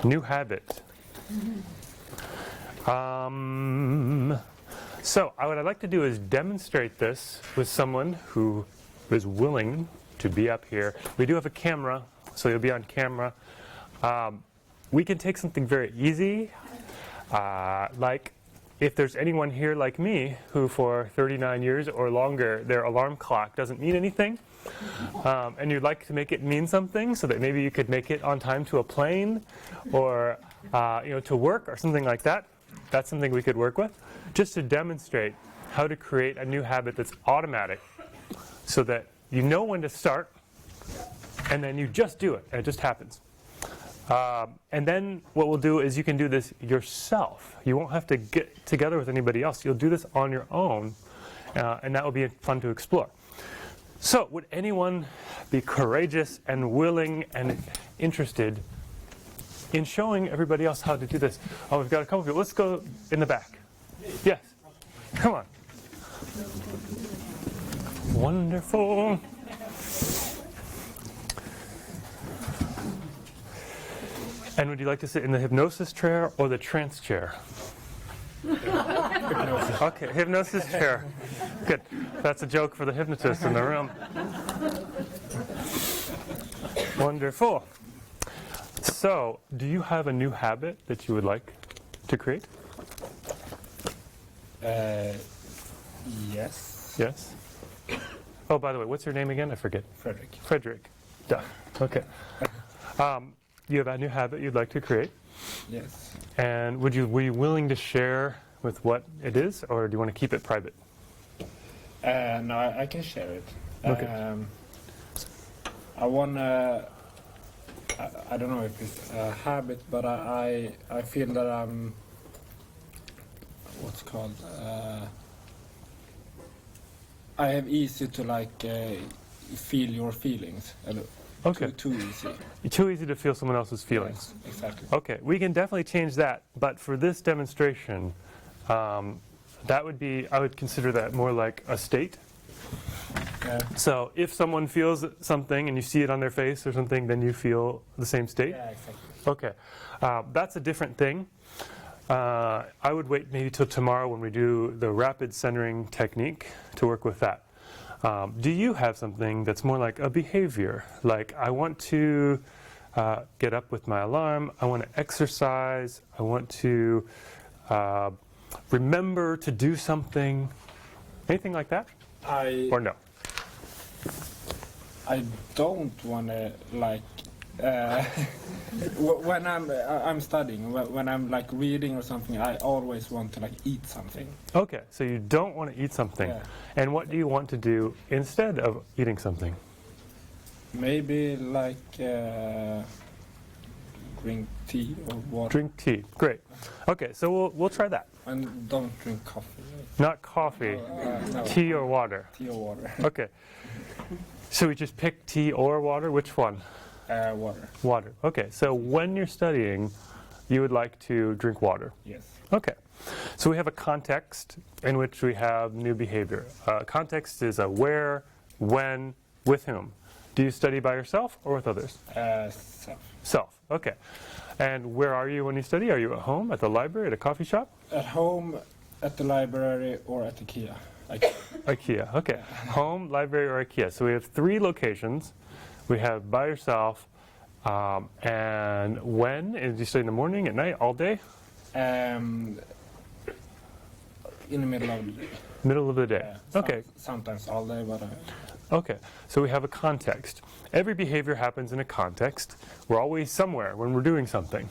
New habit. So what I'd like to do is demonstrate this with someone who is willing to be up here. We do have a camera, so you'll be on camera. We can take something very easy, like if there's anyone here like me who for 39 years or longer their alarm clock doesn't mean anything, and you'd like to make it mean something so that maybe you could make it on time to a plane or to work or something like that. That's something we could work with, just to demonstrate how to create a new habit that's automatic so that you know when to start and then you just do it and it just happens. And then what we'll do is you can do this yourself. You won't have to get together with anybody else. You'll do this on your own, and that will be fun to explore. So would anyone be courageous and willing and interested in showing everybody else how to do this? Oh, we've got a couple of people. Let's go in the back. Yes. Come on. Wonderful. And would you like to sit in the hypnosis chair or the trance chair? Hypnosis. Okay, hypnosis chair. Good. That's a joke for the hypnotist in the room. Wonderful. So, do you have a new habit that you would like to create? Yes. Yes. Oh, by the way, what's your name again? I forget. Frederick. Frederick. Duh. Okay. You have a new habit you'd like to create? Yes. And were you willing to share with what it is, or do you want to keep it private? No, I can share it. Okay. I want to. I don't know if it's a habit, but I feel that I'm. What's called? I have easy to feel your feelings. Okay. Too easy. Too easy to feel someone else's feelings. Yes, exactly. Okay, we can definitely change that, but for this demonstration, that would be, I would consider that more like a state. So if someone feels something and you see it on their face or something, then you feel the same state? Yeah, exactly. Okay, that's a different thing. I would wait maybe till tomorrow when we do the rapid centering technique to work with that. Do you have something that's more like a behavior? Like, I want to get up with my alarm, I want to exercise, I want to remember to do something. Anything like that? Or no? I don't want to when I'm studying, when I'm reading or something, I always want to eat something. Okay, so you don't want to eat something. Yeah. And what do you want to do instead of eating something? Maybe drink tea or water. Drink tea. Great. Okay, so we'll try that. And don't drink coffee. Not coffee. No. Tea or water. Tea or water. Okay. So we just pick tea or water? Which one? Water. Water. Okay, so when you're studying, you would like to drink water? Yes. Okay. So we have a context in which we have new behavior. Context is a where, when, with whom. Do you study by yourself or with others? Self. Self. Okay. And where are you when you study? Are you at home, at the library, at a coffee shop? At home, at the library, or at IKEA. IKEA. Okay. Home, library, or IKEA. So we have 3 locations. We have by yourself, and when? Do you study in the morning, at night, all day? In the middle of the day. Middle of the day. Okay. Sometimes all day, but. Okay. So we have a context. Every behavior happens in a context. We're always somewhere when we're doing something.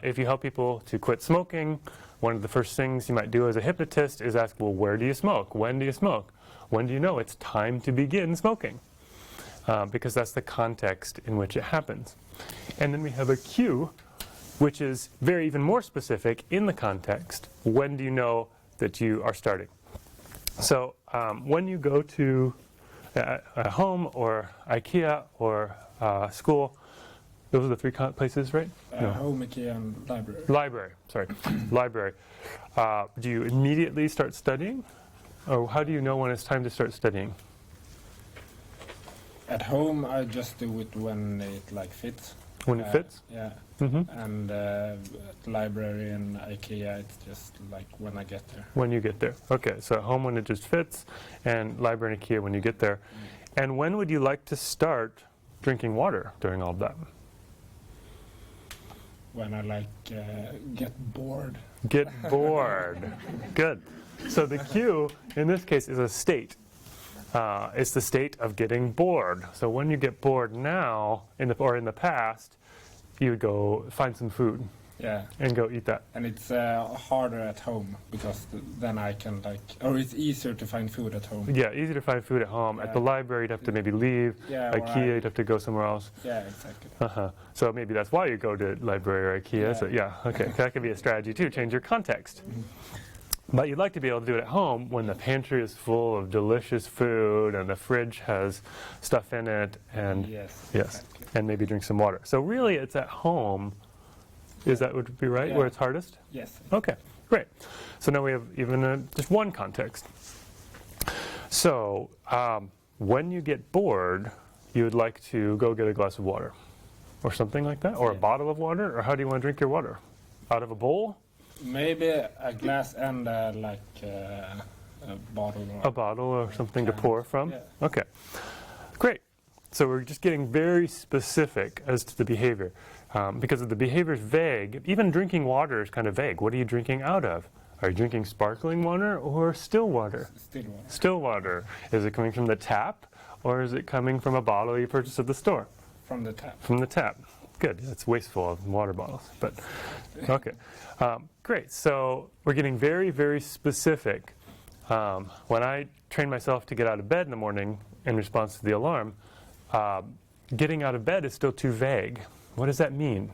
If you help people to quit smoking, one of the first things you might do as a hypnotist is ask, well, where do you smoke? When do you smoke? When do you know it's time to begin smoking? Because that's the context in which it happens. And then we have a cue, which is even more specific in the context. When do you know that you are starting? So when you go to a home or IKEA or school, those are the 3 places, right? No. Home, IKEA, and library. Library, sorry. Library. Do you immediately start studying? Or how do you know when it's time to start studying? At home, I just do it when it fits. When it fits? Yeah. Hmm. And library and IKEA, it's just like when I get there. When you get there. Okay, so at home when it just fits, and library and IKEA when you get there. And when would you like to start drinking water during all of that? When I get bored. Get bored. Good. So the Q in this case is a state. It's the state of getting bored. So when you get bored now, in the past, you would go find some food Yeah. and go eat that. And it's harder at home because then I can or it's easier to find food at home. Yeah, easy to find food at home. At the Yeah. library, you'd have to maybe leave. Yeah, or IKEA, you'd have to go somewhere else. Yeah, exactly. So maybe that's why you go to library or IKEA. Yeah. So yeah, okay, that could be a strategy too. Change your context. But you'd like to be able to do it at home when the pantry is full of delicious food and the fridge has stuff in it, and Yes. yes, Exactly. and maybe drink some water. So really, it's at home. Is that would be right? Yeah. Where it's hardest? Yes. Okay, great. So now we have even just one context. So when you get bored, you would like to go get a glass of water, or something like that, or a Yeah. bottle of water, or how do you want to drink your water? Out of a bowl? Maybe a glass and a bottle. Or A bottle or something to can. pour from? Yeah. Okay, great. So we're just getting very specific as to the behavior. Because if the behavior is vague, even drinking water is kind of vague. What are you drinking out of? Are you drinking sparkling water or still water? Still water. Still water. Is it coming from the tap or is it coming from a bottle you purchased at the store? From the tap. From the tap. Good. It's wasteful of water bottles, but okay. Great. So we're getting very, very specific. When I train myself to get out of bed in the morning in response to the alarm, getting out of bed is still too vague. What does that mean?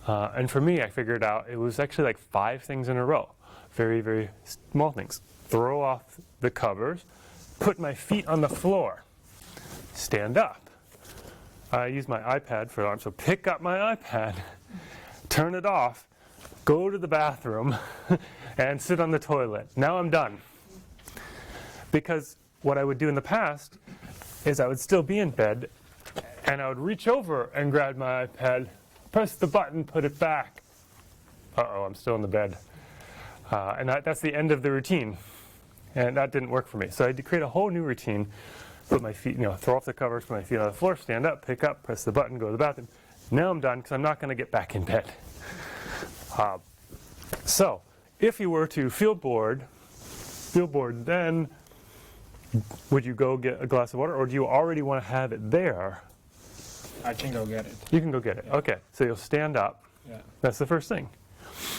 And for me, I figured out it was actually like 5 things in a row. Very, very small things. Throw off the covers, put my feet on the floor, stand up. I use my iPad for alarm, so pick up my iPad, turn it off, go to the bathroom, and sit on the toilet. Now I'm done. Because what I would do in the past is I would still be in bed, and I would reach over and grab my iPad, press the button, put it back. Uh-oh, I'm still in the bed. And that's the end of the routine. And that didn't work for me. So I had to create a whole new routine. Put my feet, throw off the covers, put my feet on the floor, stand up, pick up, press the button, go to the bathroom. Now I'm done because I'm not going to get back in bed. So if you were to feel bored, then would you go get a glass of water, or do you already want to have it there? I can go get it. You can go get it. Okay, so you'll stand up. Yeah. That's the first thing,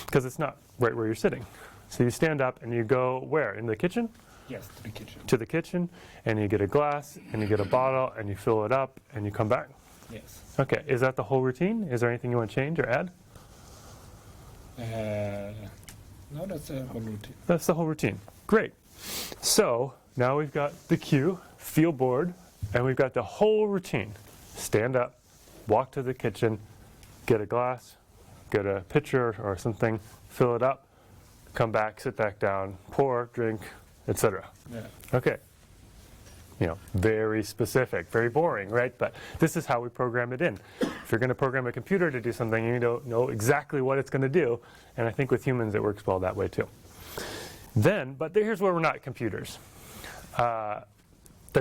because it's not right where you're sitting. So you stand up and you go where? In the kitchen? Yes, to the kitchen. To the kitchen, and you get a glass, and you get a bottle, and you fill it up, and you come back. Yes. Okay, is that the whole routine? Is there anything you want to change or add? No, that's a whole routine. That's the whole routine. Great. So now we've got the cue, feel bored, and we've got the whole routine. Stand up, walk to the kitchen, get a glass, get a pitcher or something, fill it up, come back, sit back down, pour, drink, etc. Yeah. Okay. Very specific, very boring, right? But this is how we program it in. If you're going to program a computer to do something, you don't know exactly what it's going to do. And I think with humans, it works well that way too. But here's where we're not computers. The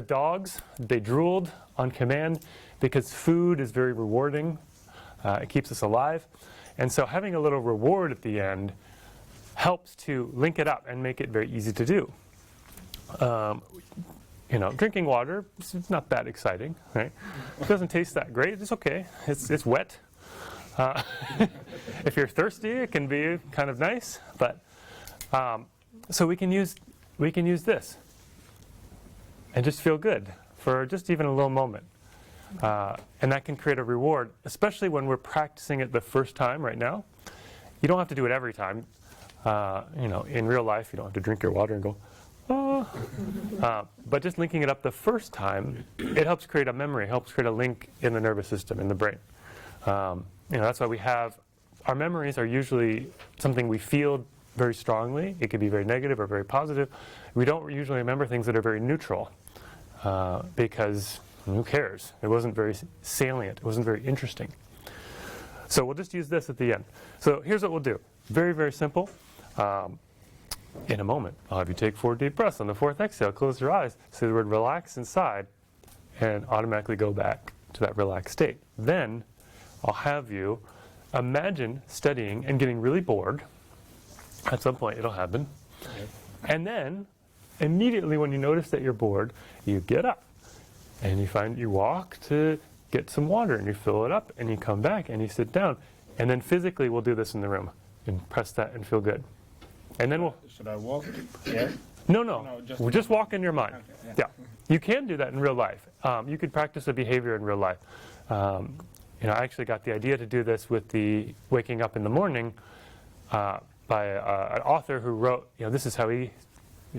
dogs, they drooled on command because food is very rewarding. It keeps us alive. And so having a little reward at the end helps to link it up and make it very easy to do. Drinking water, it's not that exciting, right? It doesn't taste that great. It's okay. It's wet. If you're thirsty, it can be kind of nice. But so we can use this and just feel good for just even a little moment. And that can create a reward, especially when we're practicing it the first time right now. You don't have to do it every time. In real life, you don't have to drink your water and go, oh. But just linking it up the first time, it helps create a memory, helps create a link in the nervous system, in the brain. That's why we have, our memories are usually something we feel very strongly. It could be very negative or very positive. We don't usually remember things that are very neutral because who cares? It wasn't very salient. It wasn't very interesting. So we'll just use this at the end. So here's what we'll do. Very, very simple. In a moment, I'll have you take 4 deep breaths. On the 4th exhale, close your eyes, say the word relax inside, and automatically go back to that relaxed state. Then I'll have you imagine studying and getting really bored. At some point it'll happen. Yes. And then immediately when you notice that you're bored, you get up and you walk to get some water and you fill it up and you come back and you sit down. And then physically we'll do this in the room and press that and feel good. And then we'll... Should I walk here? No, No, just walk in your mind. Okay, Yeah. You can do that in real life. You could practice a behavior in real life. I actually got the idea to do this with the waking up in the morning by an author who wrote, this is how he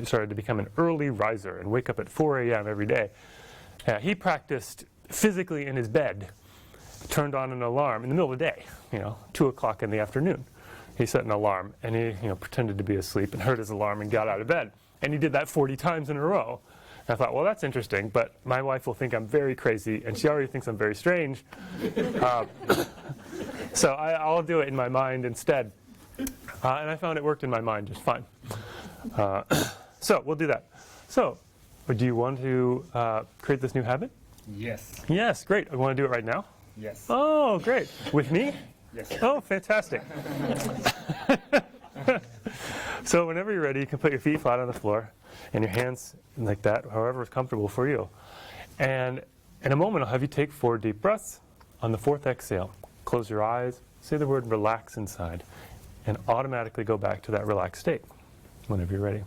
started to become an early riser and wake up at 4 a.m. every day. He practiced physically in his bed, turned on an alarm in the middle of the day, 2 o'clock in the afternoon. He set an alarm and he pretended to be asleep and heard his alarm and got out of bed. And he did that 40 times in a row. And I thought, well, that's interesting, but my wife will think I'm very crazy and she already thinks I'm very strange. So I'll do it in my mind instead. And I found it worked in my mind just fine. So we'll do that. So do you want to create this new habit? Yes. Yes, great. I want to do it right now? Yes. Oh, great. With me? Yes. Oh, fantastic. So whenever you're ready, you can put your feet flat on the floor and your hands like that, however is comfortable for you. And in a moment, I'll have you take 4 deep breaths. On the 4th exhale, close your eyes, say the word relax inside, and automatically go back to that relaxed state whenever you're ready.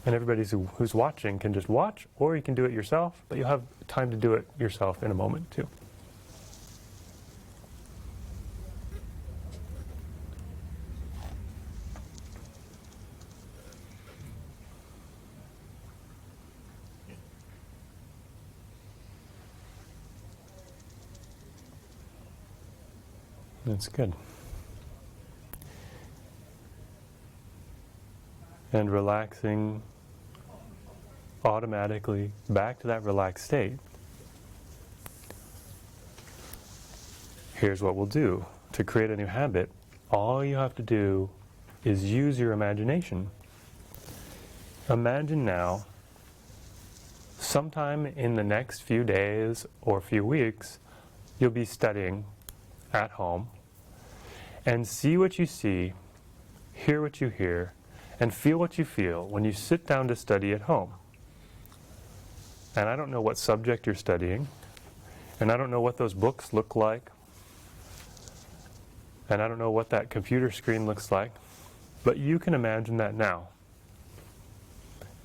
And everybody who's watching can just watch, or you can do it yourself, but you'll have time to do it yourself in a moment too. That's good. And relaxing automatically back to that relaxed state. Here's what we'll do. To create a new habit, all you have to do is use your imagination. Imagine now, sometime in the next few days or few weeks, you'll be studying at home, and see what you see, hear what you hear, and feel what you feel when you sit down to study at home. And I don't know what subject you're studying, and I don't know what those books look like, and I don't know what that computer screen looks like, but you can imagine that now.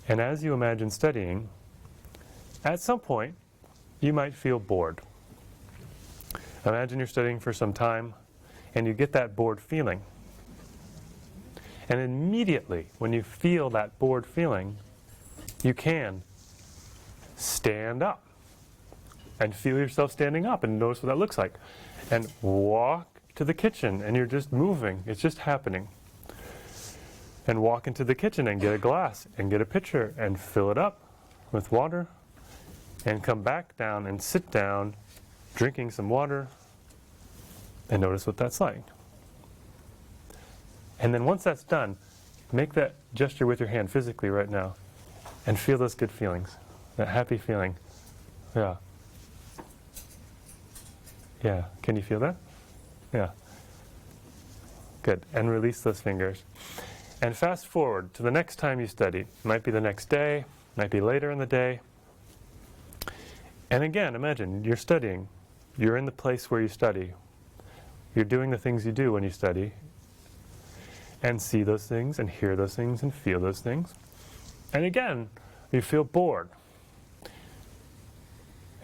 And as you imagine studying, at some point, you might feel bored. Imagine you're studying for some time, and you get that bored feeling. And immediately, when you feel that bored feeling, you can stand up and feel yourself standing up and notice what that looks like. And walk to the kitchen, and you're just moving. It's just happening. And walk into the kitchen and get a glass and get a pitcher and fill it up with water and come back down and sit down drinking some water and notice what that's like. And then once that's done, make that gesture with your hand physically right now and feel those good feelings, that happy feeling. Yeah. Yeah. Can you feel that? Yeah. Good. And release those fingers. And fast forward to the next time you study. It might be the next day, might be later in the day. And again, imagine you're studying. You're in the place where you study. You're doing the things you do when you study. And see those things, and hear those things, and feel those things. And again, you feel bored.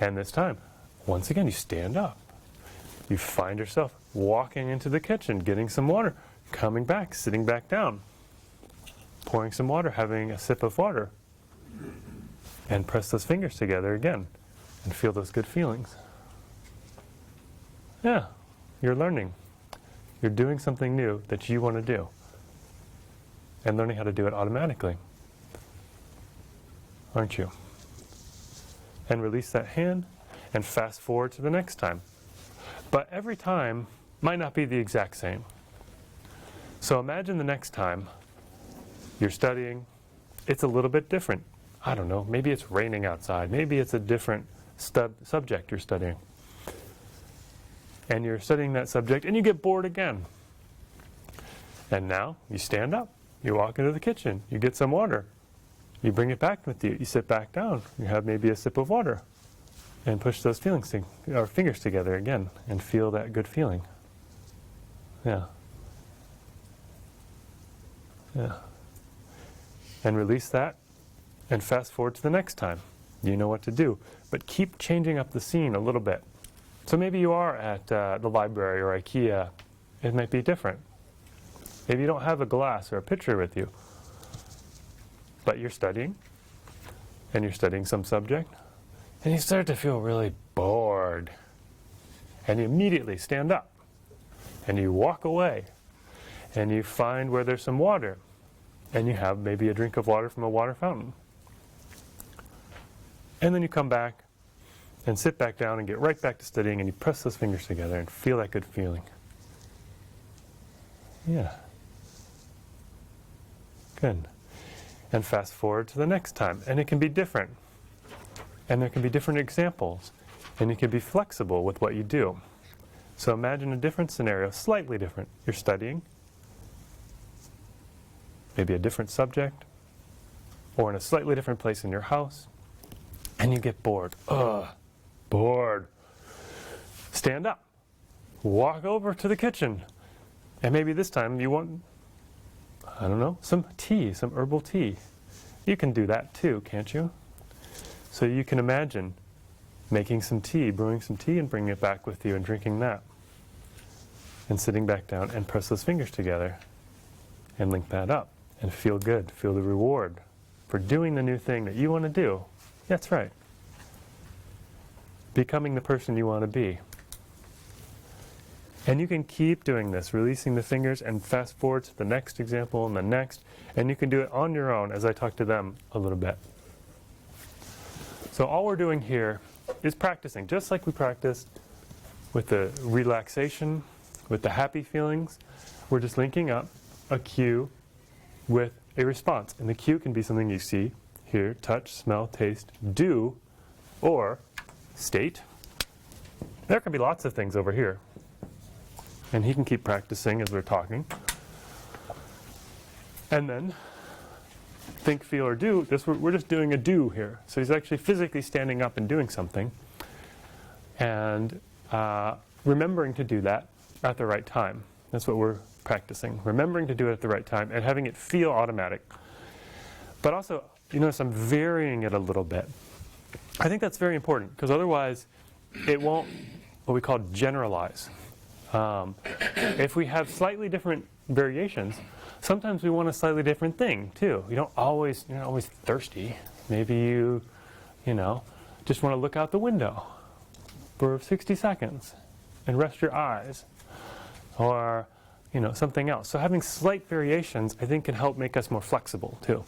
And this time, once again, you stand up. You find yourself walking into the kitchen, getting some water, coming back, sitting back down, pouring some water, having a sip of water. And press those fingers together again, and feel those good feelings. Yeah, you're learning. You're doing something new that you want to do. And learning how to do it automatically. Aren't you? and release that hand and fast forward to the next time. But every time might not be the exact same. So imagine the next time you're studying, it's a little bit different. I don't know, maybe it's raining outside, maybe it's a different subject you're studying. And you're studying that subject and you get bored again. And now you stand up, you walk into the kitchen, you get some water, you bring it back with you, you sit back down, you have maybe a sip of water, and push those fingers together again and feel that good feeling. Yeah. Yeah. And release that and fast forward to the next time. You know what to do. But keep changing up the scene a little bit. So maybe you are at the library or IKEA. It might be different. Maybe you don't have a glass or a pitcher with you. But you're studying. And you're studying some subject. And you start to feel really bored. And you immediately stand up. And you walk away. And you find where there's some water. And you have maybe a drink of water from a water fountain. And then you come back and sit back down and get right back to studying, and you press those fingers together and feel that good feeling. Yeah. Good. And fast forward to the next time. And it can be different. And there can be different examples. And you can be flexible with what you do. So imagine a different scenario, slightly different. You're studying. Maybe a different subject. Or in a slightly different place in your house. And you get bored. Ugh. Bored. Stand up. Walk over to the kitchen. And maybe this time you want, I don't know, some tea, some herbal tea. You can do that too, can't you? So you can imagine making some tea, brewing some tea and bringing it back with you and drinking that. And sitting back down and press those fingers together and link that up and feel good, feel the reward for doing the new thing that you want to do. That's right. Becoming the person you want to be. And you can keep doing this, releasing the fingers and fast forward to the next example and the next. And you can do it on your own as I talk to them a little bit. So all we're doing here is practicing, just like we practiced with the relaxation, with the happy feelings. We're just linking up a cue with a response. And the cue can be something you see, hear, touch, smell, taste, do, or state. There can be lots of things over here. And he can keep practicing as we're talking. And then think, feel, or do. We're just doing a do here. So he's actually physically standing up and doing something. And remembering to do that at the right time. That's what we're practicing. Remembering to do it at the right time and having it feel automatic. But also, you notice I'm varying it a little bit. I think that's very important, because otherwise it won't, what we call, generalize. If we have slightly different variations, sometimes we want a slightly different thing too. You're not always thirsty. Maybe you just want to look out the window for 60 seconds and rest your eyes, or something else. So having slight variations, I think, can help make us more flexible too.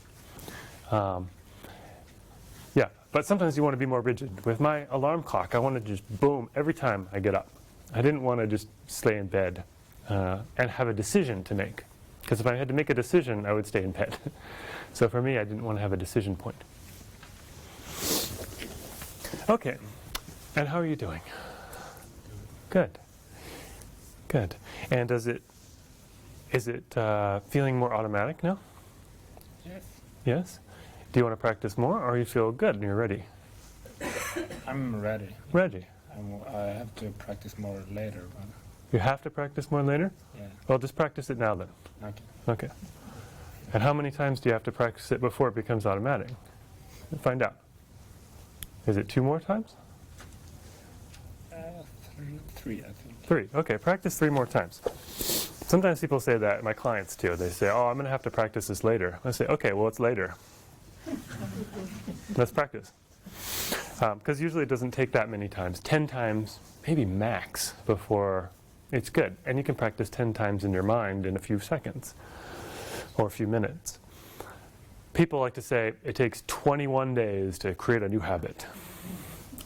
Yeah, but sometimes you want to be more rigid. With my alarm clock, I want to just boom every time I get up. I didn't want to just stay in bed and have a decision to make. Because if I had to make a decision, I would stay in bed. So for me, I didn't want to have a decision point. Okay, and how are you doing? Good. Good. And is it feeling more automatic now? Yes. Yes? Do you want to practice more, or you feel good and you're ready? I'm ready. Ready. I have to practice more later. But You have to practice more later? yeah. Well, just practice it now then. Okay. Okay. And how many times do you have to practice it before it becomes automatic? Find out. Is it 2 more times? Three, I think. 3. Okay, practice 3 more times. Sometimes people say that, my clients too. They say, oh, I'm going to have to practice this later. I say, okay, well, it's later. Let's practice. Because usually it doesn't take that many times. 10 times, maybe max, before it's good. And you can practice 10 times in your mind in a few seconds or a few minutes. People like to say it takes 21 days to create a new habit.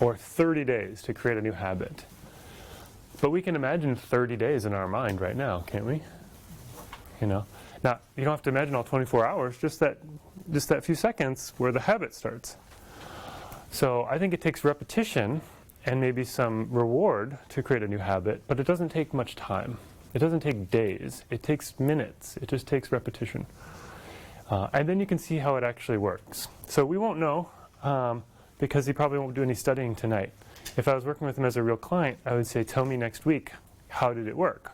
or 30 days to create a new habit. But we can imagine 30 days in our mind right now, can't we? You know, now you don't have to imagine all 24 hours, just that few seconds where the habit starts. So I think it takes repetition and maybe some reward to create a new habit, but it doesn't take much time. It doesn't take days. It takes minutes. It just takes repetition. And then you can see how it actually works. So we won't know because he probably won't do any studying tonight. If I was working with him as a real client, I would say, tell me next week, how did it work?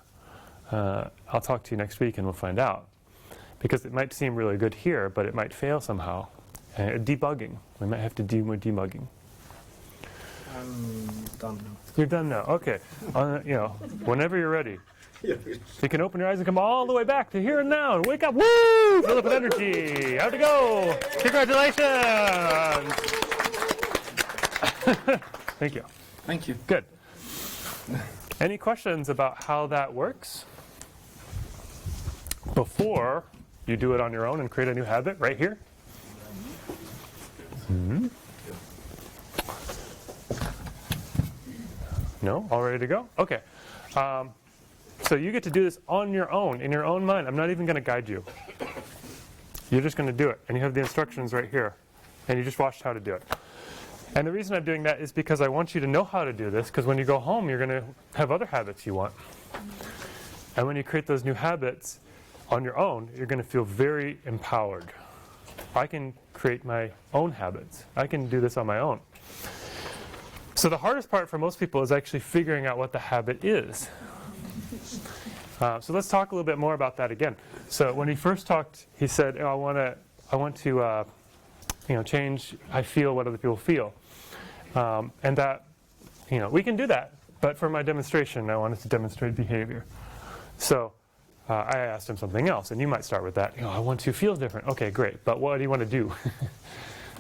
I'll talk to you next week and we'll find out. Because it might seem really good here, but it might fail somehow. Debugging. We might have to do more debugging. I'm done now. You're done now. Okay. You know, whenever you're ready. You can open your eyes and come all the way back to here and now and wake up. Woo! Fill up with energy. How'd it go? Congratulations! Thank you. Thank you. Good. Any questions about how that works? Before you do it on your own and create a new habit right here? Mm-hmm. No? All ready to go? Okay. So you get to do this on your own, in your own mind. I'm not even going to guide you. You're just going to do it. And you have the instructions right here. And you just watched how to do it. And the reason I'm doing that is because I want you to know how to do this, because when you go home, you're going to have other habits you want. And when you create those new habits on your own, you're going to feel very empowered. I can create my own habits. I can do this on my own. So the hardest part for most people is actually figuring out what the habit is. So let's talk a little bit more about that again. So when he first talked, he said, I want to change, I feel what other people feel. And that, we can do that. But for my demonstration, I wanted to demonstrate behavior. So I asked him something else, and you might start with that. I want to feel different. Okay, great. But what do you want to do?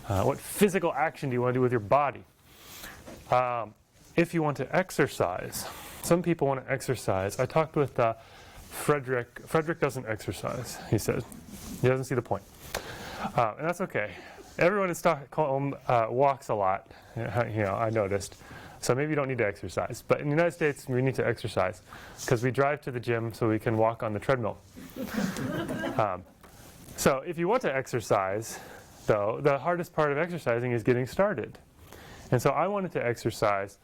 What physical action do you want to do with your body? If you want to exercise, some people want to exercise. I talked with Frederick. Frederick doesn't exercise, he said. He doesn't see the point. And that's okay. Everyone in Stockholm walks a lot, I noticed. So maybe you don't need to exercise. But in the United States, we need to exercise because we drive to the gym so we can walk on the treadmill. So if you want to exercise, though, the hardest part of exercising is getting started. And so I wanted to exercise.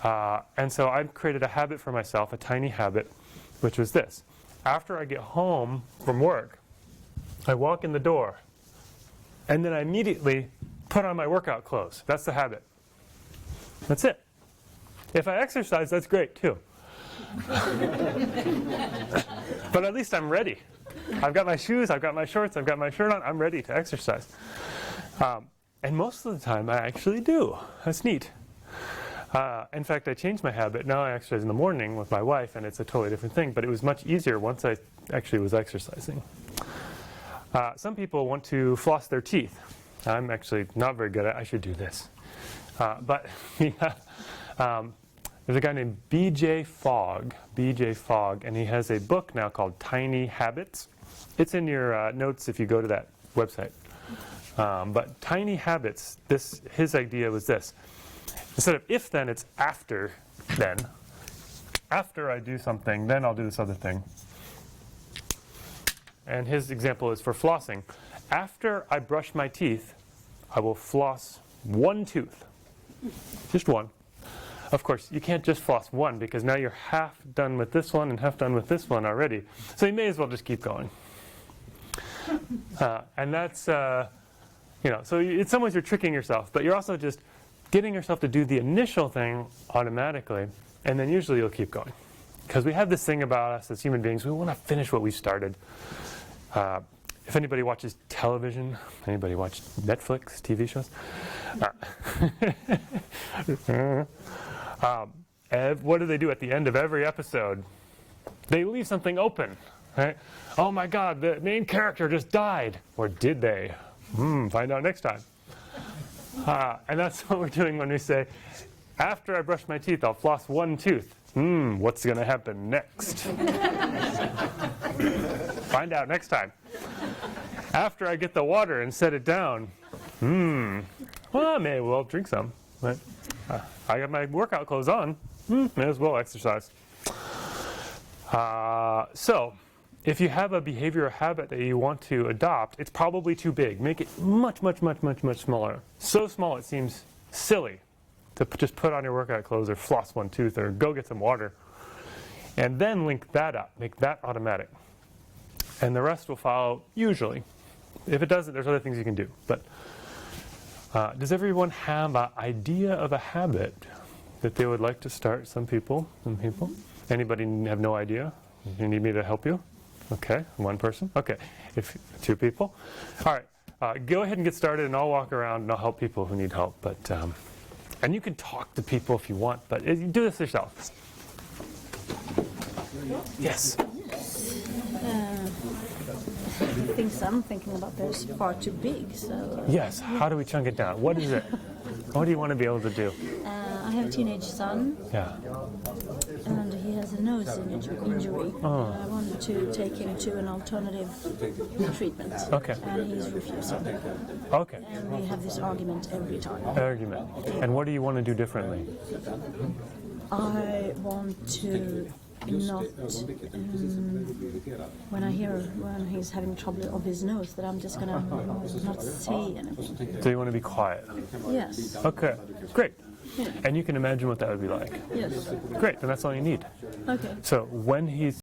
And so I created a habit for myself, a tiny habit, which was this. After I get home from work, I walk in the door, and then I immediately put on my workout clothes. That's the habit. That's it. If I exercise, that's great too. But at least I'm ready. I've got my shoes, I've got my shorts, I've got my shirt on, I'm ready to exercise. And most of the time I actually do. That's neat. In fact, I changed my habit. Now I exercise in the morning with my wife, and it's a totally different thing. But it was much easier once I actually was exercising. Some people want to floss their teeth. I'm actually not very good at it. I should do this. But there's a guy named B.J. Fogg, and he has a book now called Tiny Habits. It's in your notes if you go to that website. But Tiny Habits, his idea was this. Instead of if then, it's after then. After I do something, then I'll do this other thing. And his example is for flossing. After I brush my teeth, I will floss one tooth. Just one. Of course, you can't just floss one because now you're half done with this one and half done with this one already. So you may as well just keep going. And that's, so in some ways you're tricking yourself, but you're also just getting yourself to do the initial thing automatically, and then usually you'll keep going. Because we have this thing about us as human beings, we want to finish what we started. If anybody watches television, anybody watch Netflix, TV shows? What do they do at the end of every episode? They leave something open, right? Oh my God, the main character just died. Or did they? Find out next time. And that's what we're doing when we say, after I brush my teeth, I'll floss one tooth. What's going to happen next? Find out next time. After I get the water and set it down, well, I may well drink some. Right? I got my workout clothes on. May as well exercise. So, if you have a behavior or habit that you want to adopt, it's probably too big. Make it much, much, much, much, much smaller. So small it seems silly to just put on your workout clothes or floss one tooth or go get some water. And then link that up. Make that automatic. And the rest will follow usually. If it doesn't, there's other things you can do. But does everyone have an idea of a habit that they would like to start? Some people? Anybody have no idea? You need me to help you? Okay, one person. Okay, if two people. All right, go ahead and get started, and I'll walk around and I'll help people who need help. But and you can talk to people if you want, but do this yourself. Yes. The things I'm thinking about there is far too big. So Yes. How do we chunk it down? What is it? What do you want to be able to do? I have a teenage son, Yeah. and he has a nose injury. I wanted to take him to an alternative treatment, Okay. and he's refusing. Okay. And we have this argument every time. Argument. And what do you want to do differently? I want to not, when he's having trouble of his nose, that I'm just gonna not say anything. So you want to be quiet? Yes. Okay. Great. Yeah. And you can imagine what that would be like. Yes. Great. Then that's all you need. Okay. So when he's